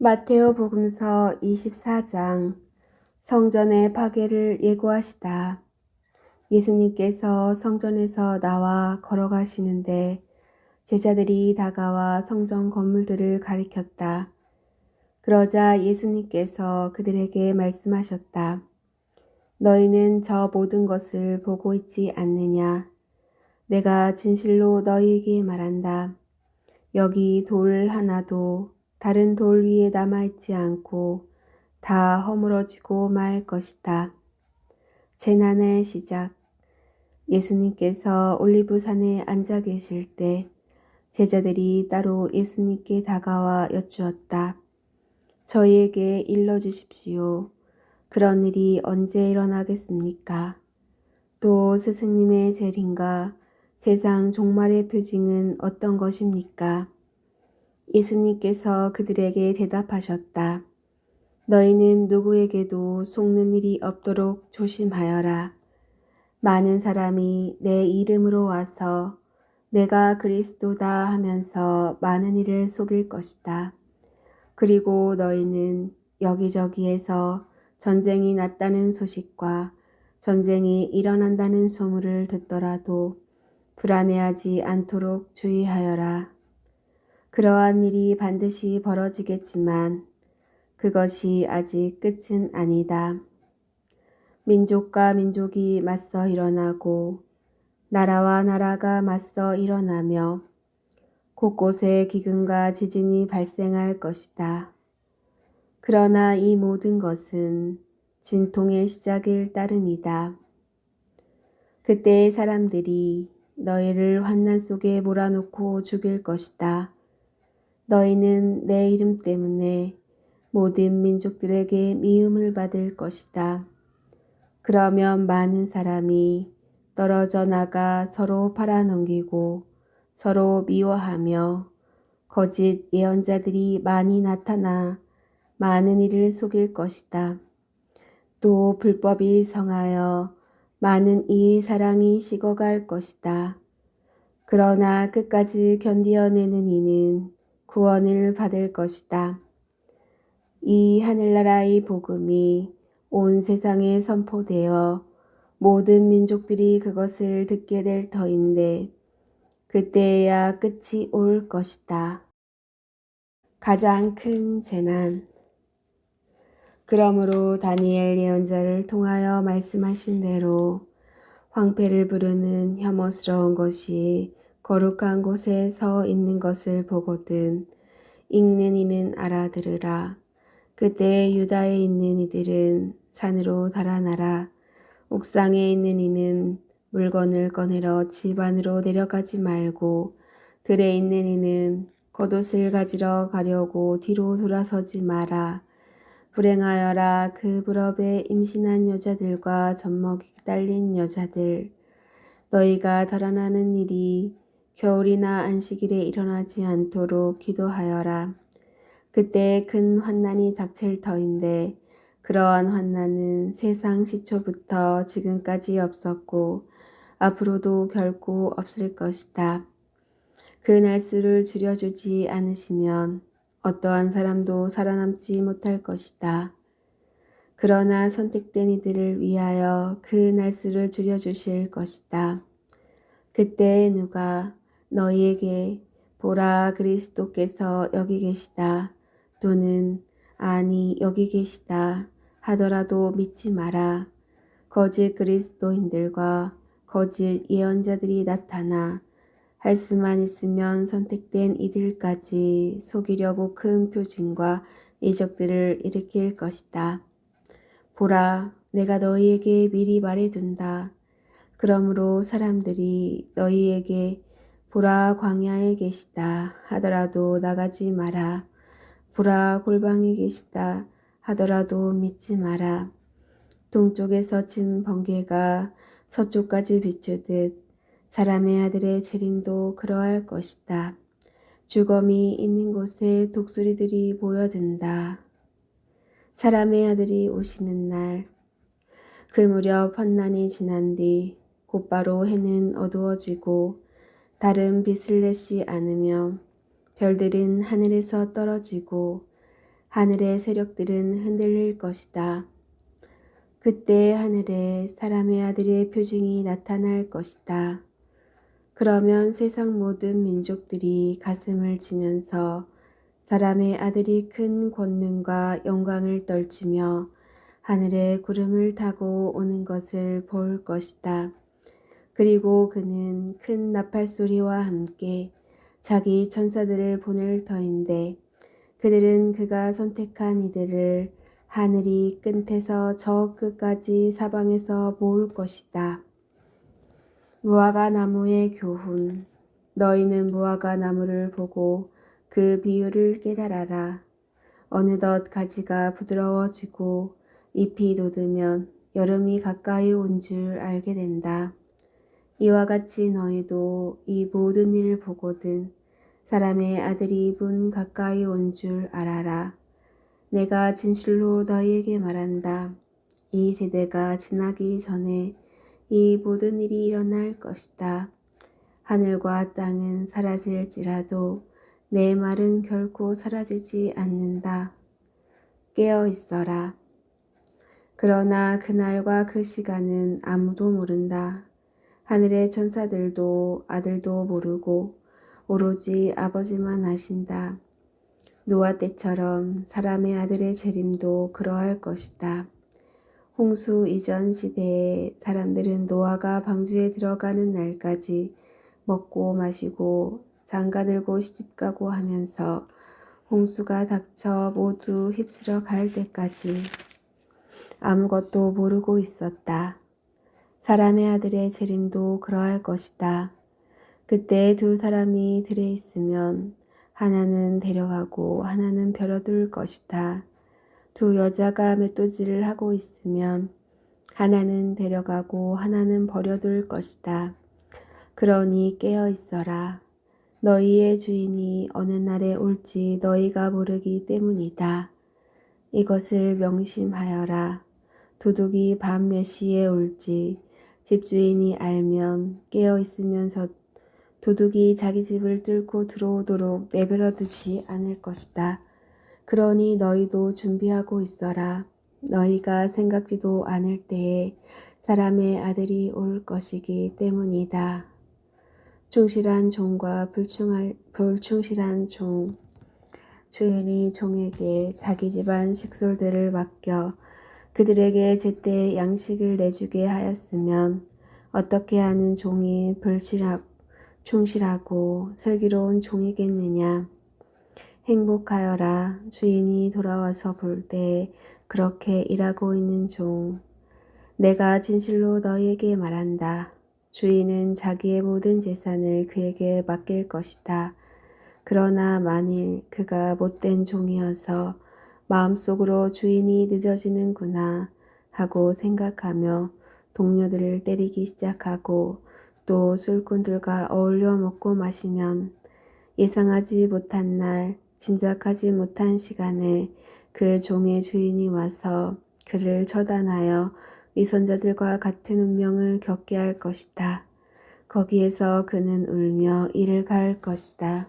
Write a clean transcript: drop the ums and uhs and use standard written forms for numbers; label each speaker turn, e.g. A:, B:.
A: 마테오 복음서 24장. 성전의 파괴를 예고하시다. 예수님께서 성전에서 나와 걸어가시는데 제자들이 다가와 성전 건물들을 가리켰다. 그러자 예수님께서 그들에게 말씀하셨다. 너희는 저 모든 것을 보고 있지 않느냐? 내가 진실로 너희에게 말한다. 여기 돌 하나도 다른 돌 위에 남아있지 않고 다 허물어지고 말 것이다. 재난의 시작. 예수님께서 올리브산에 앉아 계실 때 제자들이 따로 예수님께 다가와 여쭈었다. 저희에게 일러주십시오. 그런 일이 언제 일어나겠습니까? 또 스승님의 재림과 세상 종말의 표징은 어떤 것입니까? 예수님께서 그들에게 대답하셨다. 너희는 누구에게도 속는 일이 없도록 조심하여라. 많은 사람이 내 이름으로 와서 내가 그리스도다 하면서 많은 이를 속일 것이다. 그리고 너희는 여기저기에서 전쟁이 났다는 소식과 전쟁이 일어난다는 소문을 듣더라도 불안해하지 않도록 주의하여라. 그러한 일이 반드시 벌어지겠지만 그것이 아직 끝은 아니다. 민족과 민족이 맞서 일어나고 나라와 나라가 맞서 일어나며 곳곳에 기근과 지진이 발생할 것이다. 그러나 이 모든 것은 진통의 시작일 따름이다. 그때 사람들이 너희를 환난 속에 몰아넣고 죽일 것이다. 너희는 내 이름 때문에 모든 민족들에게 미움을 받을 것이다. 그러면 많은 사람이 떨어져 나가 서로 팔아넘기고 서로 미워하며 거짓 예언자들이 많이 나타나 많은 이를 속일 것이다. 또 불법이 성하여 많은 이의 사랑이 식어갈 것이다. 그러나 끝까지 견디어내는 이는 구원을 받을 것이다. 이 하늘나라의 복음이 온 세상에 선포되어 모든 민족들이 그것을 듣게 될 터인데 그때에야 끝이 올 것이다. 가장 큰 재난. 그러므로 다니엘 예언자를 통하여 말씀하신 대로 황폐를 부르는 혐오스러운 것이 거룩한 곳에 서 있는 것을 보거든 읽는 이는 알아들으라. 그때 유다에 있는 이들은 산으로 달아나라. 옥상에 있는 이는 물건을 꺼내러 집 안으로 내려가지 말고 들에 있는 이는 겉옷을 가지러 가려고 뒤로 돌아서지 마라. 불행하여라 그 불업에 임신한 여자들과 젖먹이 딸린 여자들. 너희가 달아나는 일이 겨울이나 안식일에 일어나지 않도록 기도하여라. 그때 큰 환난이 닥칠 터인데 그러한 환난은 세상 시초부터 지금까지 없었고 앞으로도 결코 없을 것이다. 그 날수를 줄여주지 않으시면 어떠한 사람도 살아남지 못할 것이다. 그러나 선택된 이들을 위하여 그 날수를 줄여주실 것이다. 그때 누가 너희에게 보라 그리스도께서 여기 계시다 또는 아니 여기 계시다 하더라도 믿지 마라. 거짓 그리스도인들과 거짓 예언자들이 나타나 할 수만 있으면 선택된 이들까지 속이려고 큰 표징과 이적들을 일으킬 것이다. 보라, 내가 너희에게 미리 말해둔다. 그러므로 사람들이 너희에게 보라 광야에 계시다 하더라도 나가지 마라. 보라 골방에 계시다 하더라도 믿지 마라. 동쪽에서 친 번개가 서쪽까지 비추듯 사람의 아들의 재림도 그러할 것이다. 주검이 있는 곳에 독수리들이 모여든다. 사람의 아들이 오시는 날, 그 무렵 환난이 지난 뒤 곧바로 해는 어두워지고 달은 빛을 내지 않으며 별들은 하늘에서 떨어지고 하늘의 세력들은 흔들릴 것이다. 그때 하늘에 사람의 아들의 표징이 나타날 것이다. 그러면 세상 모든 민족들이 가슴을 치면서 사람의 아들이 큰 권능과 영광을 떨치며 하늘의 구름을 타고 오는 것을 볼 것이다. 그리고 그는 큰 나팔 소리와 함께 자기 천사들을 보낼 터인데 그들은 그가 선택한 이들을 하늘이 끝에서 저 끝까지 사방에서 모을 것이다. 무화과 나무의 교훈. 너희는 무화과 나무를 보고 그 비율을 깨달아라. 어느덧 가지가 부드러워지고 잎이 돋으면 여름이 가까이 온 줄 알게 된다. 이와 같이 너희도 이 모든 일을 보거든 사람의 아들이 문 가까이 온 줄 알아라. 내가 진실로 너희에게 말한다. 이 세대가 지나기 전에 이 모든 일이 일어날 것이다. 하늘과 땅은 사라질지라도 내 말은 결코 사라지지 않는다. 깨어 있어라. 그러나 그날과 그 시간은 아무도 모른다. 하늘의 천사들도 아들도 모르고 오로지 아버지만 아신다. 노아 때처럼 사람의 아들의 재림도 그러할 것이다. 홍수 이전 시대에 사람들은 노아가 방주에 들어가는 날까지 먹고 마시고 장가들고 시집가고 하면서 홍수가 닥쳐 모두 휩쓸어 갈 때까지 아무것도 모르고 있었다. 사람의 아들의 재림도 그러할 것이다. 그때 두 사람이 들에 있으면 하나는 데려가고 하나는 버려둘 것이다. 두 여자가 맷도질을 하고 있으면 하나는 데려가고 하나는 버려둘 것이다. 그러니 깨어 있어라. 너희의 주인이 어느 날에 올지 너희가 모르기 때문이다. 이것을 명심하여라. 도둑이 밤 몇 시에 올지 집주인이 알면 깨어 있으면서 도둑이 자기 집을 뚫고 들어오도록 내버려 두지 않을 것이다. 그러니 너희도 준비하고 있어라. 너희가 생각지도 않을 때에 사람의 아들이 올 것이기 때문이다. 충실한 종과 불충실한 종. 주인이 종에게 자기 집안 식솔들을 맡겨 그들에게 제때 양식을 내주게 하였으면 어떻게 하는 종이 충실하고 슬기로운 종이겠느냐. 행복하여라. 주인이 돌아와서 볼 때 그렇게 일하고 있는 종. 내가 진실로 너희에게 말한다. 주인은 자기의 모든 재산을 그에게 맡길 것이다. 그러나 만일 그가 못된 종이어서 마음속으로 주인이 늦어지는구나 하고 생각하며 동료들을 때리기 시작하고 또 술꾼들과 어울려 먹고 마시면 예상하지 못한 날, 짐작하지 못한 시간에 그 종의 주인이 와서 그를 처단하여 위선자들과 같은 운명을 겪게 할 것이다. 거기에서 그는 울며 이를 가할 것이다.